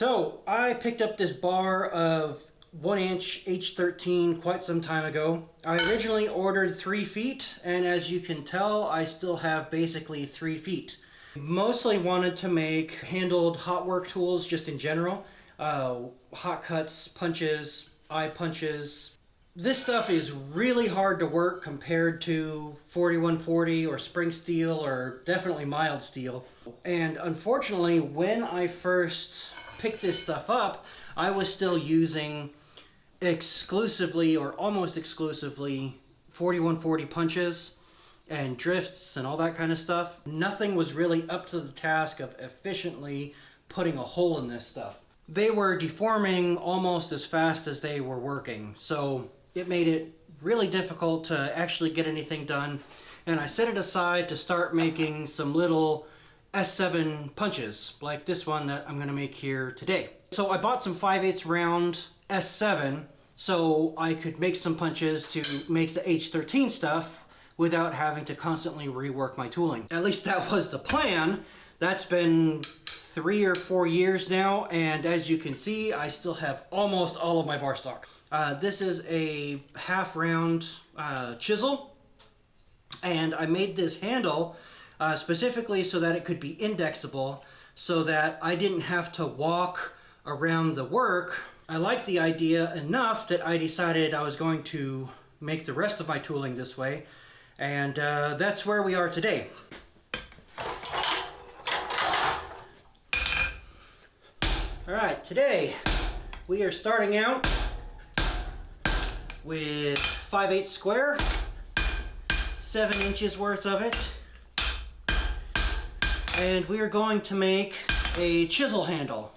So I picked up this bar of 1-inch H13 quite some time ago. I originally ordered 3 feet, and as you can tell, I still have basically 3 feet. Mostly wanted to make handled hot work tools just in general. Hot cuts, punches, eye punches. This stuff is really hard to work compared to 4140 or spring steel or definitely mild steel. And unfortunately, when I first picked this stuff up, I was still using exclusively or almost exclusively 4140 punches and drifts and all that kind of stuff. Nothing was really up to the task of efficiently putting a hole in this stuff. They were deforming almost as fast as they were working, so it made it really difficult to actually get anything done. And I set it aside to start making some little S7 punches like this one that I'm going to make here today. So I bought some 5/8 round S7 so I could make some punches to make the H13 stuff without having to constantly rework my tooling. At least that was the plan. That's been 3 or 4 years now, and as you can see, I still have almost all of my bar stock. This is a half round chisel, and I made this handle specifically so that it could be indexable, so that I didn't have to walk around the work. I liked the idea enough that I decided I was going to make the rest of my tooling this way, and that's where we are today. Alright, today we are starting out with 5/8 square, 7 inches worth of it, and we are going to make a chisel handle.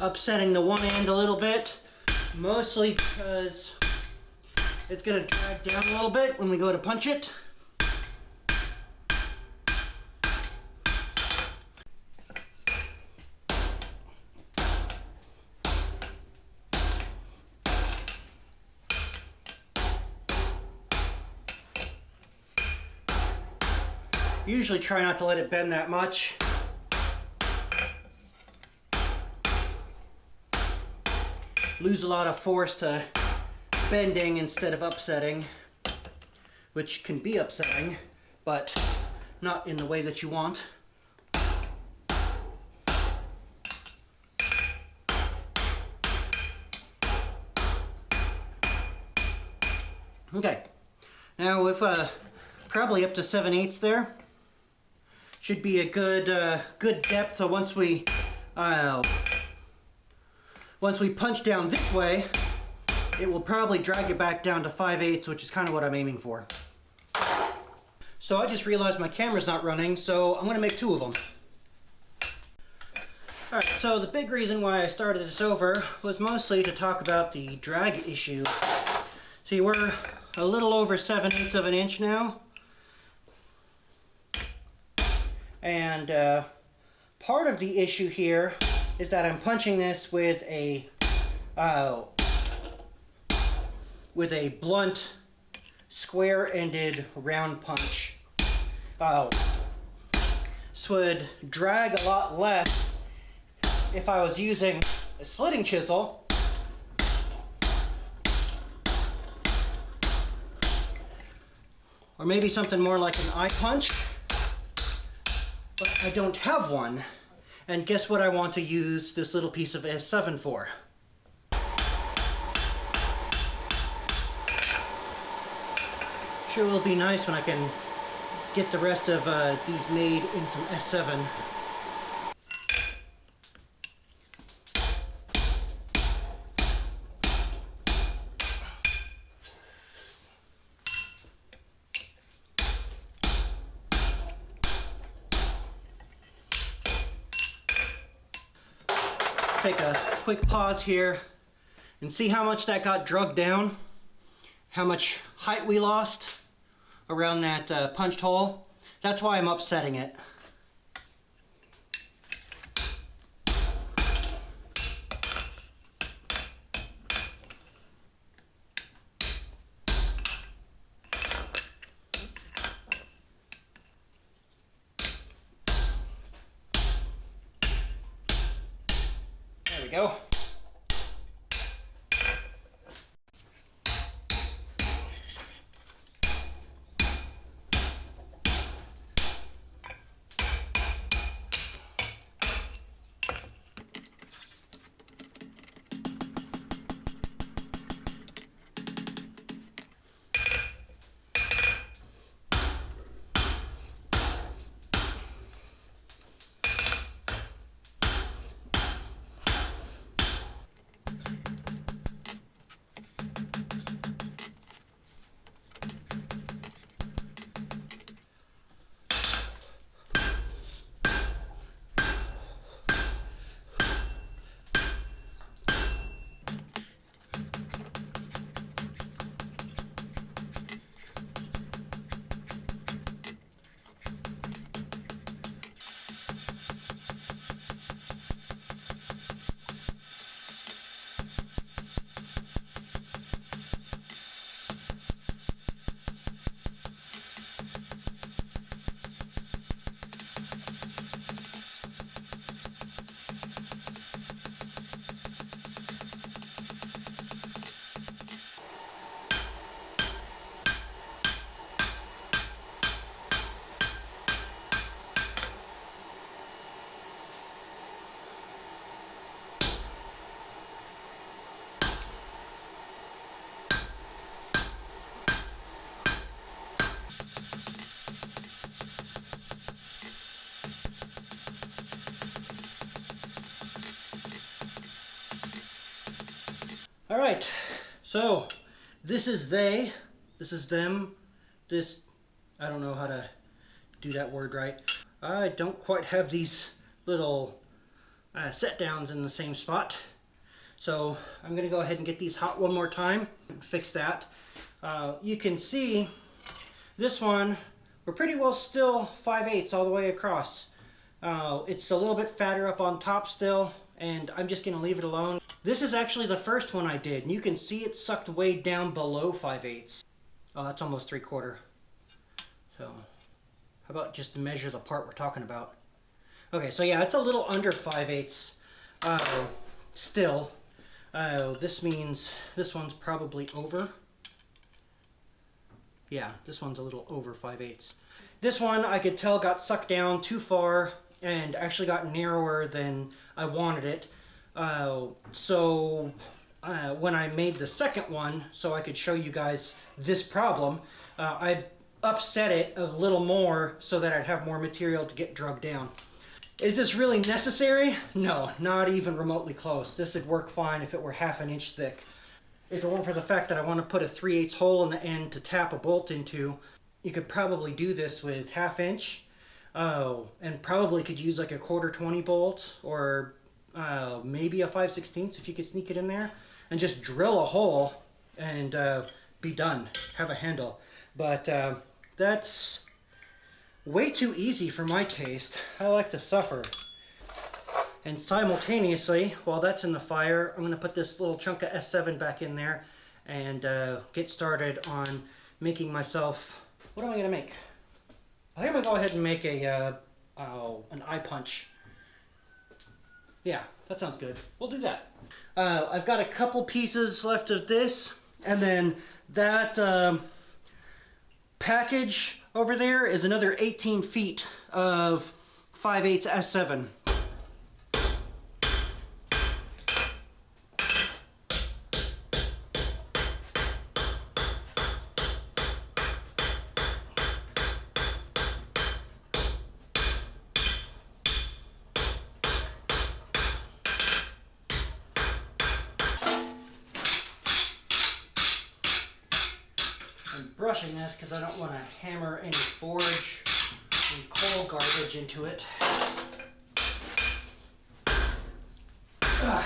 Upsetting the one end a little bit, mostly because it's going to drag down a little bit when we go to punch it. Usually try not to let it bend that much. Lose a lot of force to bending instead of upsetting, which can be upsetting, but not in the way that you want. Okay, now with probably up to 7/8 there, should be a good depth. So once we punch down this way, it will probably drag it back down to 5/8, which is kind of what I'm aiming for. So I just realized my camera's not running, so I'm going to make 2 of them. Alright, so the big reason why I started this over was mostly to talk about the drag issue. See, we're a little over 7/8 of an inch now. And part of the issue here is that I'm punching this with a blunt, square-ended round punch. This would drag a lot less if I was using a slitting chisel. Or maybe something more like an eye punch. But I don't have one. And guess what I want to use this little piece of S7 for? Sure will be nice when I can get the rest of these made in some S7. Take a quick pause here and see how much that got drugged down, how much height we lost around that punched hole. That's why I'm upsetting it. you go. All right, so this is they, this is them, this, I don't know how to do that word right. I don't quite have these little set downs in the same spot. So I'm gonna go ahead and get these hot one more time and fix that. You can see this one, we're pretty well still 5/8 all the way across. It's a little bit fatter up on top still, and I'm just gonna leave it alone. This is actually the first one I did, and you can see it sucked way down below 5/8. Oh, that's almost 3/4. So, how about just measure the part we're talking about? Okay, so yeah, it's a little under 5/8 still. This means this one's probably over. Yeah, this one's a little over 5/8. This one I could tell got sucked down too far and actually got narrower than I wanted it. When I made the second one, so I could show you guys this problem, I upset it a little more so that I'd have more material to get drugged down. Is this really necessary? No, not even remotely close. This would work fine if it were 1/2 inch thick. If it weren't for the fact that I want to put a 3/8 hole in the end to tap a bolt into, you could probably do this with 1/2 inch. And probably could use like a 1/4 20 bolt, or maybe a 5/16 if you could sneak it in there, and just drill a hole and be done, have a handle. But that's way too easy for my taste. I like to suffer. And simultaneously, while that's in the fire, I'm going to put this little chunk of S7 back in there and get started on making myself, what am I going to make? I think I'm going to go ahead and make an eye punch. Yeah, that sounds good. We'll do that. I've got a couple pieces left of this, and then that package over there is another 18 feet of 5/8 S7. Brushing this because I don't want to hammer any forge and coal garbage into it. Ugh.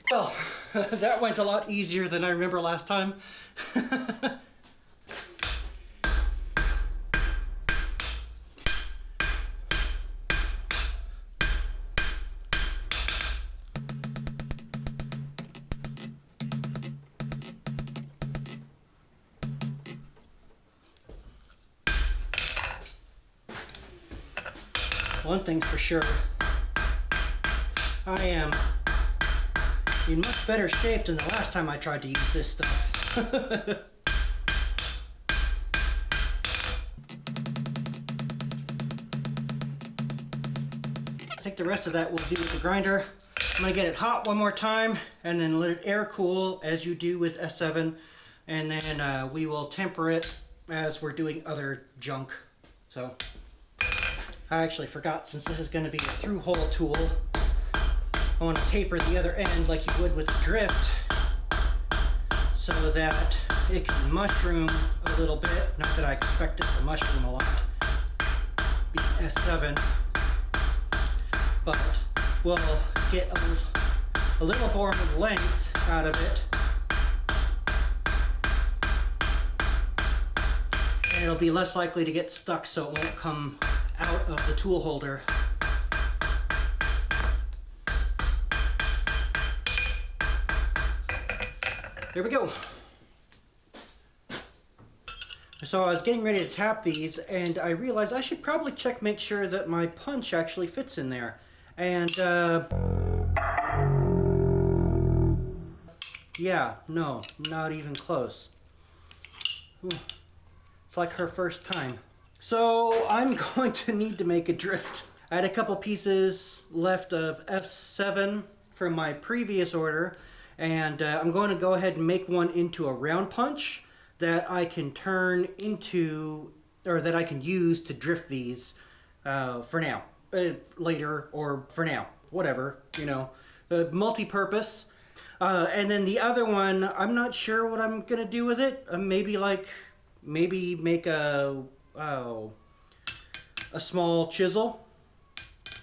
Well, that went a lot easier than I remember last time. One thing's for sure, I am in much better shape than the last time I tried to use this stuff. I think the rest of that we'll do with the grinder. I'm going to get it hot one more time and then let it air cool as you do with S7, and then we will temper it as we're doing other junk. So I actually forgot, since this is going to be a through hole tool, I want to taper the other end like you would with a drift so that it can mushroom a little bit. Not that I expect it to mushroom a lot, be S7, but we'll get a little more length out of it, and it'll be less likely to get stuck, so it won't come out of the tool holder. There we go. So I was getting ready to tap these, and I realized I should probably make sure that my punch actually fits in there. And yeah, no, not even close. Ooh. It's like her first time. So I'm going to need to make a drift. I had a couple pieces left of F7 from my previous order, and I'm going to go ahead and make one into a round punch that I can turn into, or that I can use to drift these for now. Later, or for now, whatever, you know, multi-purpose. And then the other one, I'm not sure what I'm gonna do with it. Maybe make a small chisel,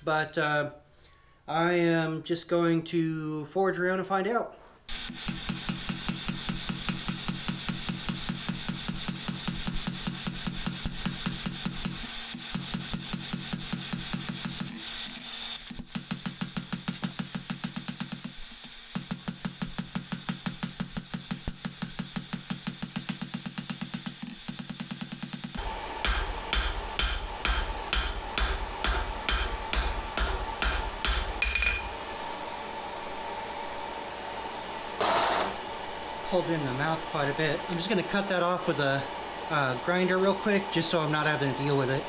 but I am just going to forge around and find out. Pulled in the mouth quite a bit. I'm just going to cut that off with a grinder real quick, just so I'm not having to deal with it.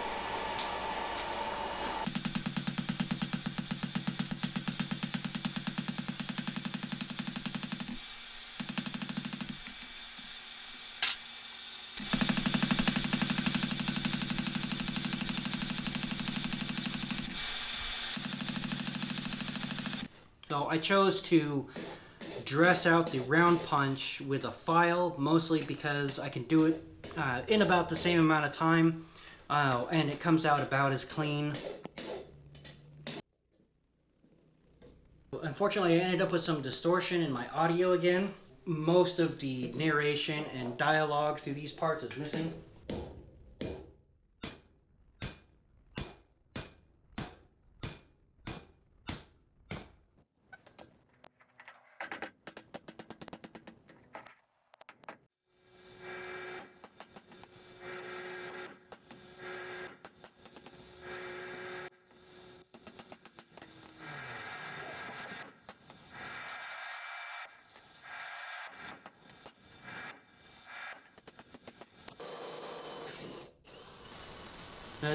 So I chose to dress out the round punch with a file, mostly because I can do it in about the same amount of time, and it comes out about as clean. Unfortunately, I ended up with some distortion in my audio again. Most of the narration and dialogue through these parts is missing.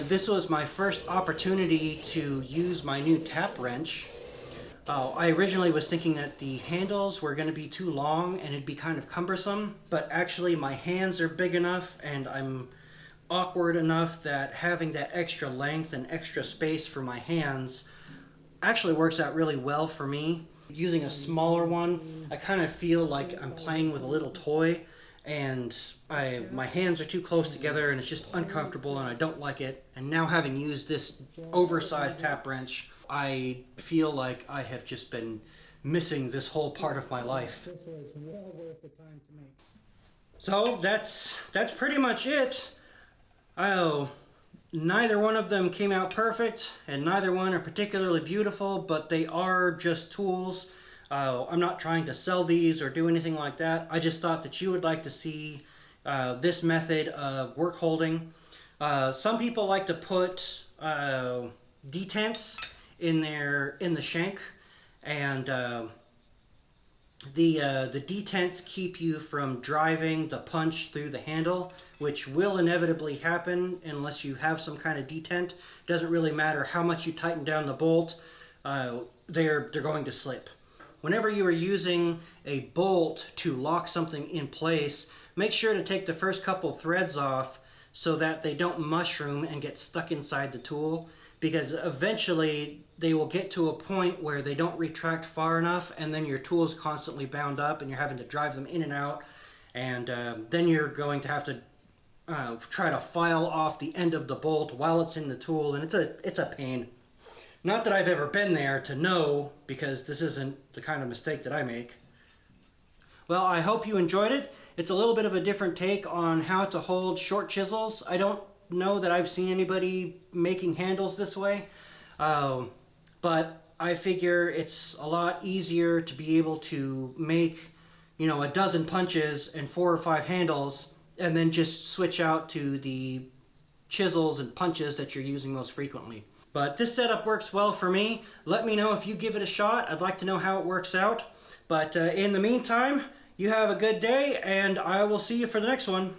This was my first opportunity to use my new tap wrench. I originally was thinking that the handles were going to be too long and it'd be kind of cumbersome, but actually my hands are big enough and I'm awkward enough that having that extra length and extra space for my hands actually works out really well for me. Using a smaller one, I kind of feel like I'm playing with a little toy, and my hands are too close together and it's just uncomfortable and I don't like it. And now, having used this oversized tap wrench, I feel like I have just been missing this whole part of my life. This was well worth the time to make. So that's pretty much it. Neither one of them came out perfect, and neither one are particularly beautiful, but they are just tools. I'm not trying to sell these or do anything like that. I just thought that you would like to see this method of work holding. Some people like to put detents in the shank, and the detents keep you from driving the punch through the handle, which will inevitably happen unless you have some kind of detent. It doesn't really matter how much you tighten down the bolt, they're going to slip. Whenever you are using a bolt to lock something in place, make sure to take the first couple threads off so that they don't mushroom and get stuck inside the tool, because eventually they will get to a point where they don't retract far enough, and then your tool is constantly bound up and you're having to drive them in and out, and then you're going to have to try to file off the end of the bolt while it's in the tool, and it's a pain. Not that I've ever been there to know, because this isn't the kind of mistake that I make. Well, I hope you enjoyed it. It's a little bit of a different take on how to hold short chisels. I don't know that I've seen anybody making handles this way, but I figure it's a lot easier to be able to make, you know, a dozen punches and 4 or 5 handles, and then just switch out to the chisels and punches that you're using most frequently. But this setup works well for me. Let me know if you give it a shot. I'd like to know how it works out. But in the meantime, you have a good day, and I will see you for the next one.